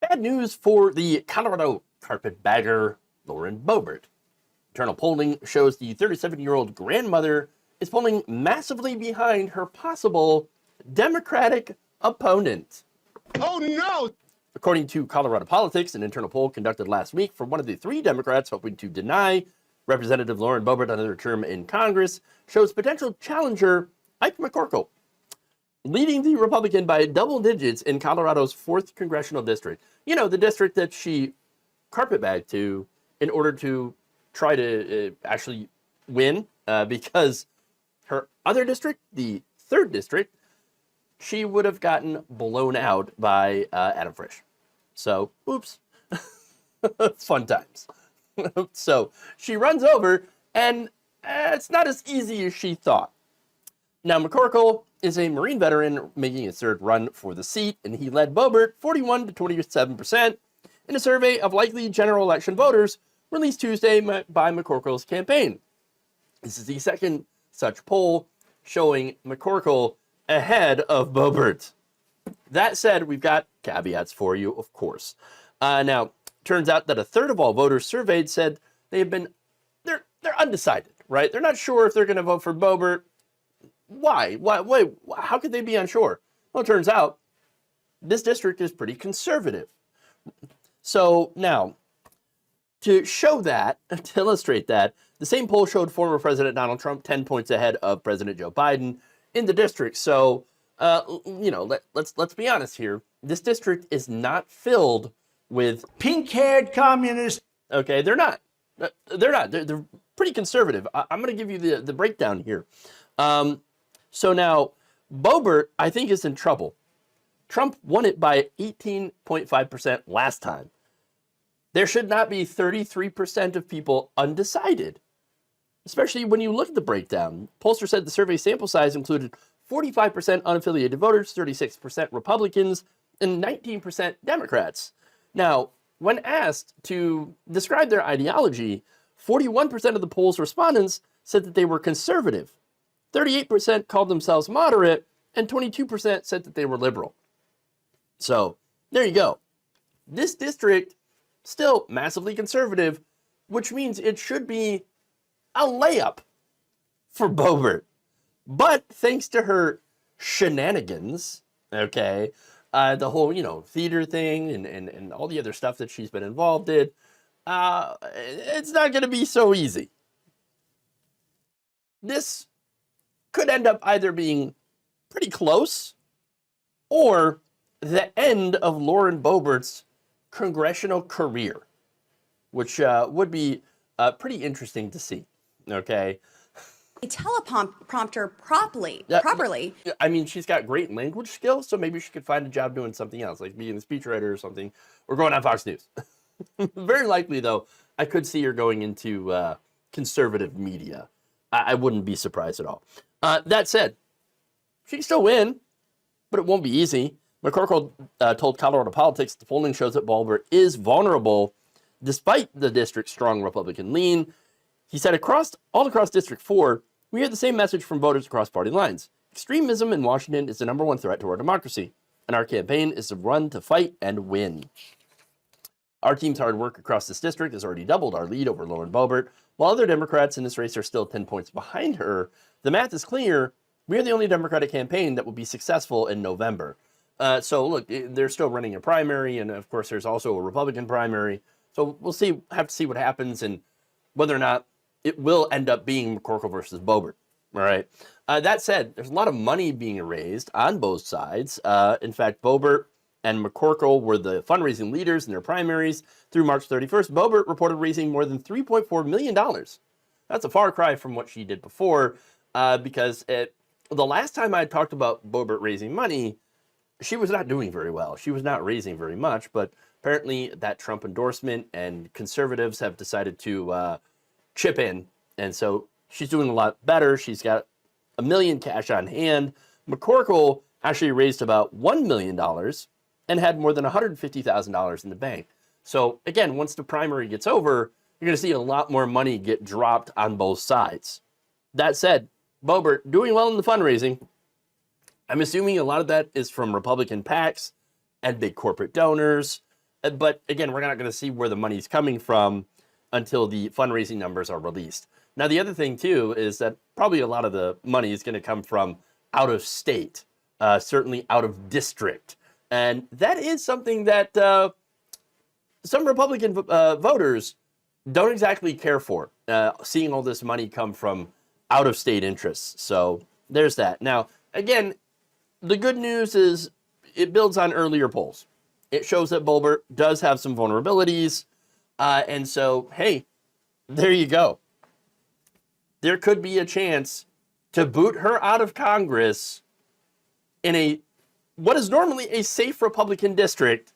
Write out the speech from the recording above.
Bad news for the Colorado carpetbagger Lauren Boebert. Internal polling shows the 37-year-old grandmother is polling massively behind her possible Democratic opponent. Oh no! According to Colorado Politics, an internal poll conducted last week for one of the three Democrats hoping to deny Representative Lauren Boebert another term in Congress shows potential challenger Ike McCorkle leading the Republican by double digits in Colorado's 4th congressional district. You know, the district that she carpetbagged to in order to try to actually win, because her other district, the 3rd district, she would have gotten blown out by Adam Frisch. So, oops. It's fun times. So she runs over, and it's not as easy as she thought. Now, McCorkle is a Marine veteran making his 3rd run for the seat, and he led Boebert 41 to 27% in a survey of likely general election voters released Tuesday by McCorkle's campaign. This is the 2nd such poll showing McCorkle ahead of Boebert. That said, we've got caveats for you, of course. Now, turns out that a third of all voters surveyed said they're undecided, right? They're not sure if they're going to vote for Boebert. Why? Wait, how could they be unsure? Well, it turns out this district is pretty conservative. So now, to show that, to illustrate that, the same poll showed former President Donald Trump 10 points ahead of President Joe Biden in the district. So, let's be honest here. This district is not filled with pink-haired communists. Okay, they're not. They're pretty conservative. I'm going to give you the breakdown here. So now, Boebert, I think, is in trouble. Trump won it by 18.5% last time. There should not be 33% of people undecided, especially when you look at the breakdown. Pollster said the survey sample size included 45% unaffiliated voters, 36% Republicans, and 19% Democrats. Now, when asked to describe their ideology, 41% of the poll's respondents said that they were conservative, 38% called themselves moderate, and 22% said that they were liberal. So, there you go. This district, still massively conservative, which means it should be a layup for Boebert. But thanks to her shenanigans, okay, the whole, theater thing and all the other stuff that she's been involved in, it's not going to be so easy. This could end up either being pretty close or the end of Lauren Boebert's congressional career, which would be pretty interesting to see, okay? A teleprompter properly. I mean, she's got great language skills, so maybe she could find a job doing something else, like being a speechwriter or something, or going on Fox News. Very likely, though, I could see her going into conservative media. I wouldn't be surprised at all. That said, she can still win, but it won't be easy. McCorkle told Colorado Politics the polling shows that Boebert is vulnerable despite the district's strong Republican lean. He said all across District 4, we hear the same message from voters across party lines. Extremism in Washington is the #1 threat to our democracy, and our campaign is to run to fight and win. Our team's hard work across this district has already doubled our lead over Lauren Boebert. While other Democrats in this race are still 10 points behind her, the math is clear. We are the only Democratic campaign that will be successful in November. So look, they're still running a primary, and of course there's also a Republican primary. So we'll have to see what happens and whether or not it will end up being McCorkle versus Boebert. All right. That said, there's a lot of money being raised on both sides. In fact, Boebert and McCorkle were the fundraising leaders in their primaries through March 31st. Boebert reported raising more than $3.4 million. That's a far cry from what she did before, because the last time I talked about Boebert raising money, she was not doing very well. She was not raising very much, but apparently that Trump endorsement and conservatives have decided to chip in, and so she's doing a lot better. She's got $1 million cash on hand. McCorkle actually raised about $1 million and had more than $150,000 in the bank. So again, once the primary gets over, you're going to see a lot more money get dropped on both sides. That said, Boebert doing well in the fundraising. I'm assuming a lot of that is from Republican PACs and big corporate donors. But again, we're not going to see where the money's coming from until the fundraising numbers are released. Now, the other thing, too, is that probably a lot of the money is going to come from out of state, certainly out of district. And that is something that some Republican voters don't exactly care for, seeing all this money come from out of state interests. So there's that. Now, again, the good news is it builds on earlier polls. It shows that Boebert does have some vulnerabilities. And so, hey, there you go. There could be a chance to boot her out of Congress in what is normally a safe Republican district